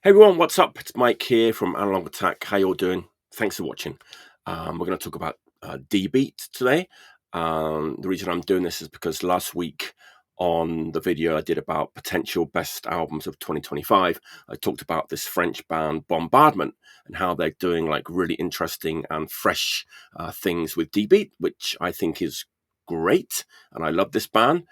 Hey everyone, what's up? It's Mike here from Analog Attack. How you all doing? Thanks for watching. We're going to talk about dbeat today. The reason I'm doing this is because last week on the video I did about potential best albums of 2025, I talked about this French band Bombardment and how they're doing like really interesting and fresh things with dbeat, which I think is great. And I love this band.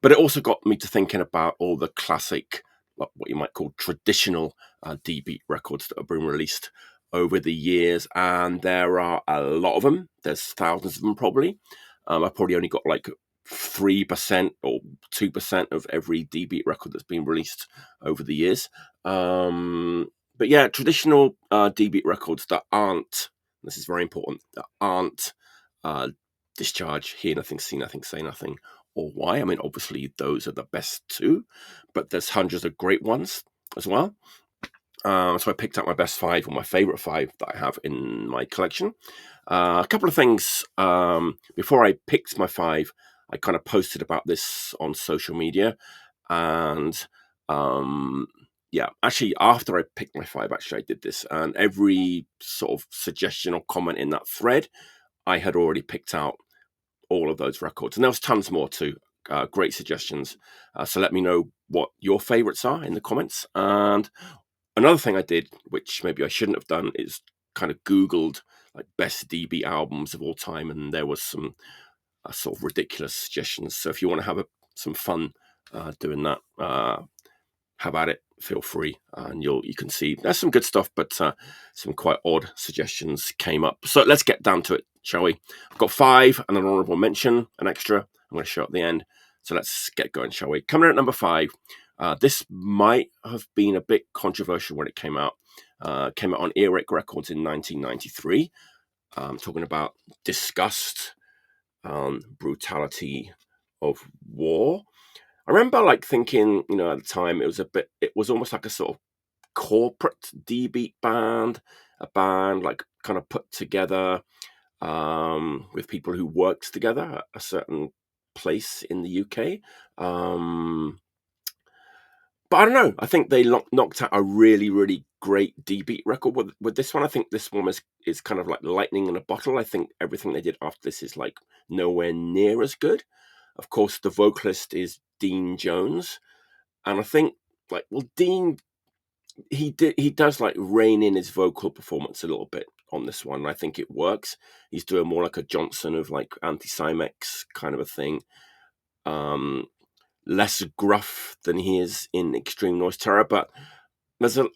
But it also got me to thinking about all the classic, what you might call traditional dbeat records that have been released over the years. And there are a lot of them. There's thousands of them probably. I've probably only got like 3% or 2% of every dbeat record that's been released over the years. But yeah, traditional dbeat records that aren't, this is very important, that aren't Discharge, Hear Nothing, See Nothing, Say Nothing, or Why. I mean, obviously those are the best two, but there's hundreds of great ones as well. So I picked out my best five, or my favorite five that I have in my collection. A couple of things before I picked my five, I kind of posted about this on social media, and yeah, actually after I picked my five, actually I did this, and every sort of suggestion or comment in that thread, I had already picked out all of those records, and there was tons more too. Great suggestions. So let me know what your favorites are in the comments. And another thing I did, which maybe I shouldn't have done, is kind of Googled like best dbeat albums of all time, and there was some sort of ridiculous suggestions. So if you want to have some fun doing that, have at it. Feel free, and you can see there's some good stuff, but some quite odd suggestions came up. So let's get down to it, shall we? I've got five and an honourable mention, an extra. I'm going to show at the end. So let's get going, shall we? Coming in at number five. This might have been a bit controversial when it came out. Came out on Earache Records in 1993. I'm talking about Disgust, Brutality of War. I remember like thinking, at the time it was almost like a sort of corporate dbeat band, a band like kind of put together with people who worked together at a certain place in the UK. But I don't know. I think they knocked out a really, really great dbeat record with this one. I think this one is kind of like lightning in a bottle. I think everything they did after this is like nowhere near as good. Of course, the vocalist is Dean Jones, and I think Dean he does like rein in his vocal performance a little bit on this one. I think it works. He's doing more like a Johnson of like Anti-Cymex kind of a thing. Less gruff than he is in Extreme Noise Terror, but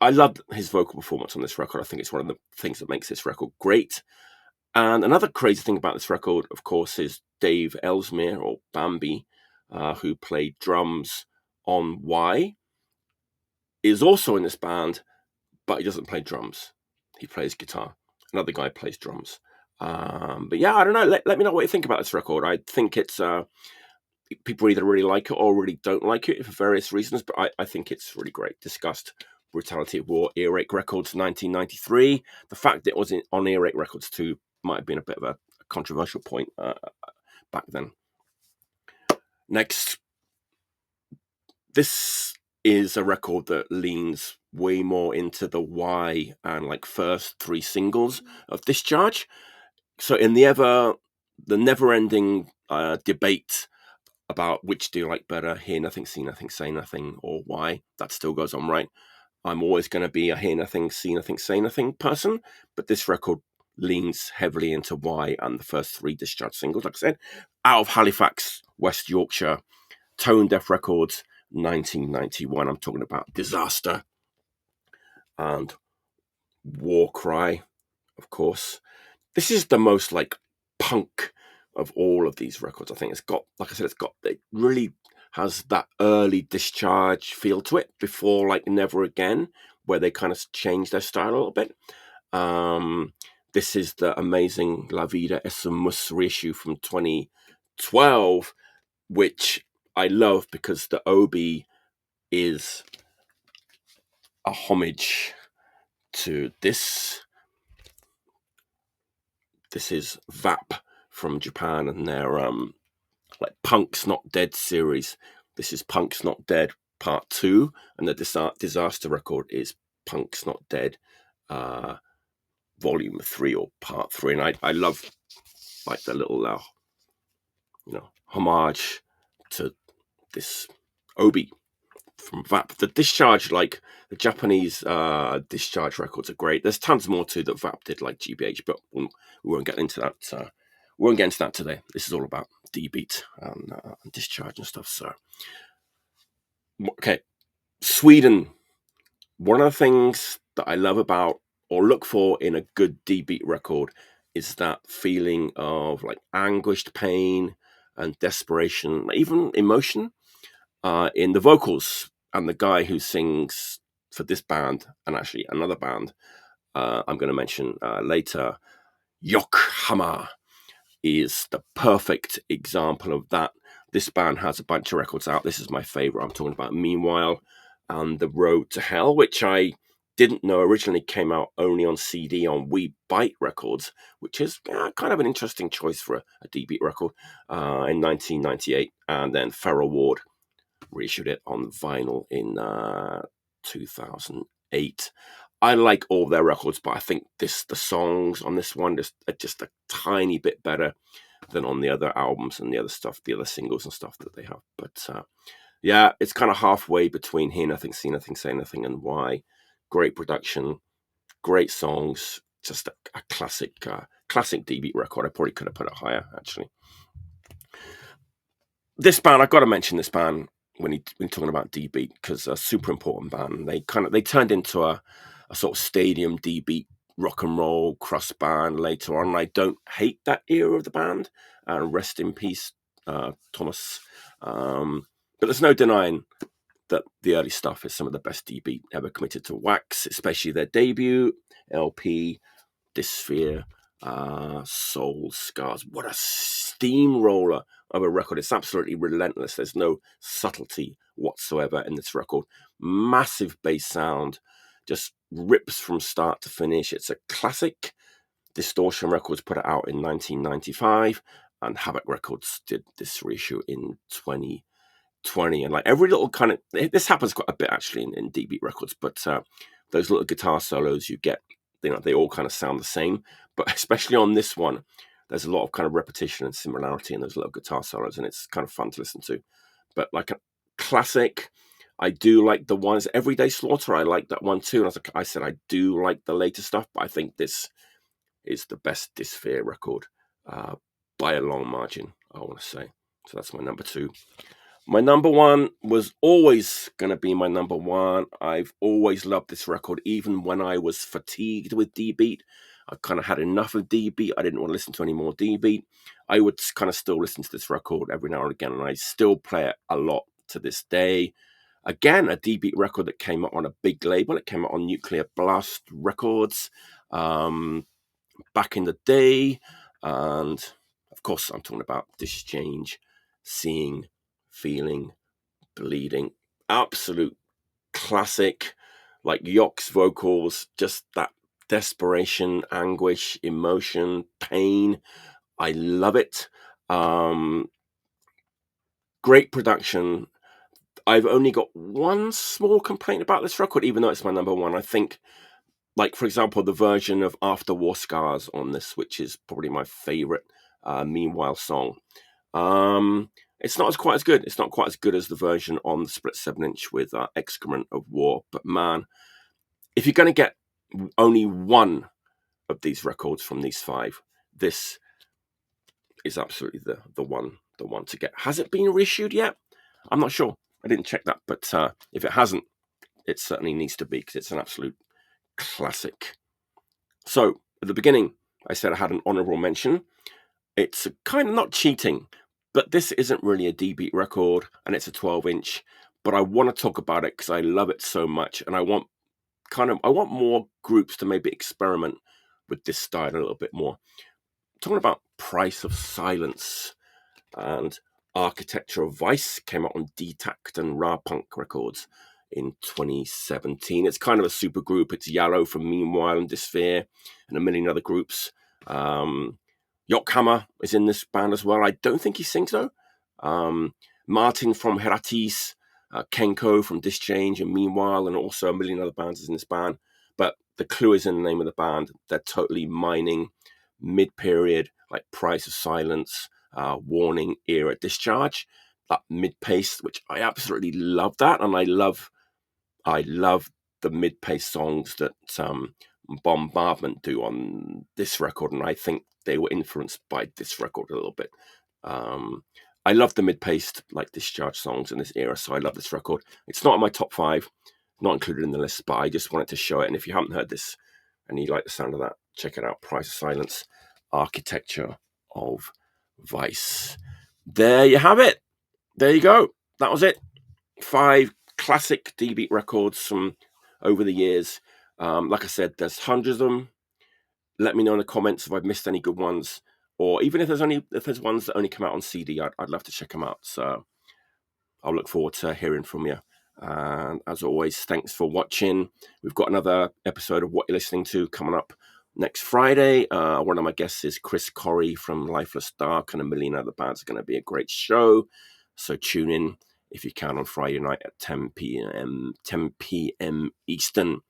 I love his vocal performance on this record. I think it's one of the things that makes this record great. And another crazy thing about this record, of course, is Dave Ellesmere, or Bambi, who played drums on Why, is also in this band, but he doesn't play drums. He plays guitar. Another guy plays drums. But yeah, I don't know. Let me know what you think about this record. I think it's people either really like it or really don't like it for various reasons, but I think it's really great. Disgust, Brutality of War, Earache Records, 1993. The fact that it was on Earache Records too might have been a bit of a controversial point back then. Next, this is a record that leans way more into the Why and like first three singles of Discharge. So in the never-ending debate about which do you like better, Hear Nothing, See Nothing, Say Nothing, or Why, that still goes on, right? I'm always going to be a Hear Nothing, See Nothing, Say Nothing person, but this record leans heavily into Why and the first three Discharge singles, like I said, out of Halifax, West Yorkshire, Tone Deaf Records, 1991. I'm talking about Disaster and War Cry, of course. This is the most like punk of all of these records. I think it's got, like I said, it really has that early Discharge feel to it before like Never Again, where they kind of changed their style a little bit. This is the amazing La Vida es un Mus reissue from 2012, which I love because the OB is a homage to this. This is VAP from Japan and their like Punk's Not Dead series. This is Punk's Not Dead Part 2, and the Disaster record is Punk's Not Dead, Volume 3 or Part 3. And I love like the little, homage to this Obi from VAP. The Discharge, like the Japanese Discharge records are great. There's tons more too that VAP did, like GBH, but we won't get into that. We won't get into that today. This is all about dbeat and Discharge and stuff. So, okay, Sweden. One of the things that I love about or look for in a good dbeat record is that feeling of like anguished pain and desperation, even emotion in the vocals. And the guy who sings for this band and actually another band I'm going to mention later, Yok Hammer, is the perfect example of that. This band has a bunch of records out. This is my favorite. I'm talking about Meanwhile and The Road to Hell, which I didn't know originally came out only on CD on We Bite Records, which is kind of an interesting choice for a dbeat record in 1998. And then Feral Ward reissued it on vinyl in 2008. I like all their records, but I think the songs on this one are just a tiny bit better than on the other albums and the other stuff, the other singles and stuff that they have. But yeah, it's kind of halfway between Hear Nothing, See Nothing, Say Nothing and Why. Great production, great songs, just a classic dbeat record. I probably could have put it higher, actually. This band, I've got to mention this band when talking about dbeat, because a super important band. They turned into a sort of stadium dbeat rock and roll crust band later on. I don't hate that era of the band, and rest in peace, Thomas. But there's no denying that the early stuff is some of the best dbeat ever committed to wax, especially their debut LP, Disfear, Soul Scars. What a steamroller of a record. It's absolutely relentless. There's no subtlety whatsoever in this record. Massive bass sound, just rips from start to finish. It's a classic. Distortion Records put it out in 1995, and Havoc Records did this reissue in 2020. And like every little kind of, this happens quite a bit actually in dbeat records, but those little guitar solos you get, they all kind of sound the same. But especially on this one, there's a lot of kind of repetition and similarity in those little guitar solos, and it's kind of fun to listen to. But like a classic, I do like the ones Everyday Slaughter. I like that one too. And I said, I do like the later stuff, but I think this is the best Disfear record by a long margin, I want to say. So that's my number 2. My number 1 was always going to be my number 1. I've always loved this record, even when I was fatigued with dbeat. I kind of had enough of dbeat. I didn't want to listen to any more dbeat. I would kind of still listen to this record every now and again, and I still play it a lot to this day. Again, a dbeat record that came out on a big label. It came out on Nuclear Blast Records back in the day. And of course, I'm talking about Dischange, Seeing, Feeling, Bleeding. Absolute classic. Like Yok's vocals, just that desperation, anguish, emotion, pain. I love it. Great production. I've only got one small complaint about this record, even though it's my number 1. I think, like, for example, the version of After War Scars on this, which is probably my favorite Meanwhile song. It's not quite as good. It's not quite as good as the version on the split 7-inch with Excrement of War. But man, if you're going to get only one of these records from these 5, this is absolutely the one to get. Has it been reissued yet? I'm not sure. I didn't check that, but if it hasn't, it certainly needs to be, because it's an absolute classic. So at the beginning, I said I had an honorable mention. It's kind of not cheating, but this isn't really a dbeat record, and it's a 12-inch. But I want to talk about it because I love it so much, and I want more groups to maybe experiment with this style a little bit more. I'm talking about Price of Silence and Architecture of Vice. Came out on Detact and Ra Punk Records in 2017. It's kind of a super group. It's Yellow from Meanwhile and Disfear and a million other groups. Yok Hammer is in this band as well. I don't think he sings though. Martin from Heratis Kenko from Dischange and Meanwhile, and also a million other bands in this band. But the clue is in the name of the band. They're totally mining mid-period, like Price of Silence, Warning era Discharge, that mid-pace, which I absolutely love that. And I love the mid-pace songs that Bombardment do on this record. And I think they were influenced by this record a little bit. I love the mid-paced, like Discharge songs in this era, so I love this record. It's not in my top 5, not included in the list, but I just wanted to show it. And if you haven't heard this and you like the sound of that, check it out. Price of Silence, Architecture of Vice. There you have it. There you go. That was it. 5 classic dbeat records from over the years. Like I said, there's hundreds of them. Let me know in the comments if I've missed any good ones, or even if there's ones that only come out on CD, I'd love to check them out. So I'll look forward to hearing from you. And as always, thanks for watching. We've got another episode of What You're Listening To coming up next Friday. One of my guests is Chris Corrie from Lifeless Dark, and a million other bands. Are going to be a great show. So tune in if you can on Friday night at 10 p.m. Eastern.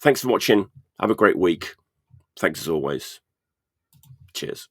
Thanks for watching. Have a great week. Thanks as always. Cheers.